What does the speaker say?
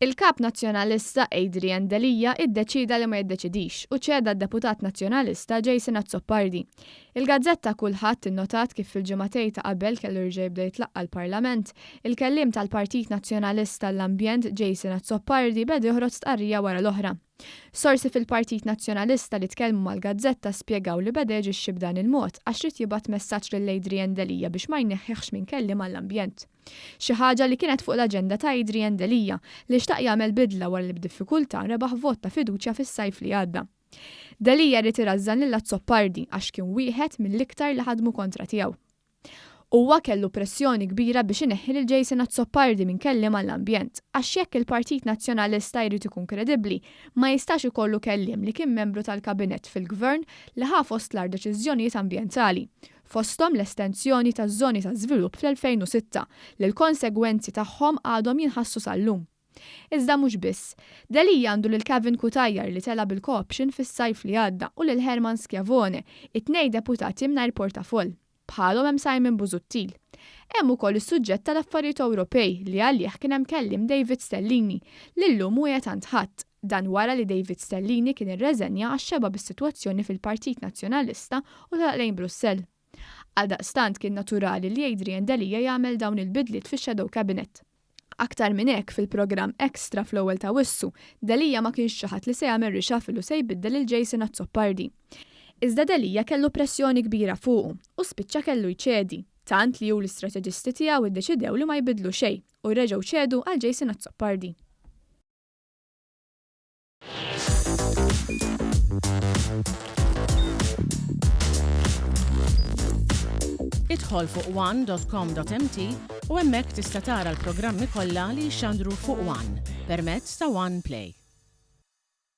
Il-kap nazzjonalista Adrian Delija iddeċida li ma jiddeċidix u ċeda d-deputat nazzjonalista Jason Azzopardi. Il-gazzetta kulħadd innotat kif fil-ġematej ta' qabel kellu jerġa' jibda jitlaqqa l-Parlament, il-kellim tal-Partit Nazzjonalista l-Ambjent Jason Azzopardi beda joħroġ stqarrija wara l-oħra. Sorsi fil-Partit Nazzjonalista li tkellmu mal-gazzetta spjegaw li beda jeġixxi b'dan il-mod għax rid jibgħat messaġġ lil Adrian Delija biex ma jneħħiħx minn kellim għall-ambjent. Xi ħaġa li kienet fuq l-aġenda ta' Adrian Delija li xtaq jagħmel bidla wara li b'diffikultà rebaħ vot ta' fiduċja fis-sajf li għadda. Delija rid irażżan lil Azzopardi għax kien wieħed mill-iktar li ħadmu kontra tiegħu. Huwa kellu pressjoni kbira biex ineħħi lil Jason Azzopardi minn kellim għall-ambjent għax jekk il-Partit Nazzjonalista jrid ikun kredibbli ma jistax ikollu kellim li kien membru tal-kabinett fil-gvern li ħa fost l-ar deċiżjonijiet ambjentali. Fosthom l-estensjoni taż-żoni ta' żvilupp fl-2006 li l-konsegwenzi tagħhom għadhom jinħassu sal-lum. Iżda mhux biss, Delija għandu lil Kevin Kutajjar li tela bil-co-option fis-sajf li għadda u lil Herman Schiavone, it-tnejn deputati mingħajr portafoll. Bħalhom hemm Simon Busuttil. Hemm ukoll is-suġġett tal-affarijiet Ewropej li għalih kien hemm kellim David Stellini li llum hu qiegħed ħadd dan wara li David Stellini kien irreżenja għax xeba bis-sitwazzjoni fil-Partit Nazzjonalista u lejn Brussell. Għaldaqstant kien naturali li Adrian Delija jagħmel dawn il-bidliet fix-Shadow Cabinet. Aktar minn hekk fil-programm Extra fl-ewwel ta' Wissu, Delija ma kienx xi ħadd li se jagħmel reshuffle u se jbiddel il Jason Azzopardi. Iżda Delija kellu pressjoni kbira fuqu u spiċċa kellu jċedi, tant li hu l-istrateġisti tiegħu iddeċidew li ma jbidlu xejn u reġgħu ċedu għal Jason Azzopardi. Idħol fuq one.com.mt u hemmhekk tista' tara l-programmi kollha li jxandru fuq One permezz ta' One Play.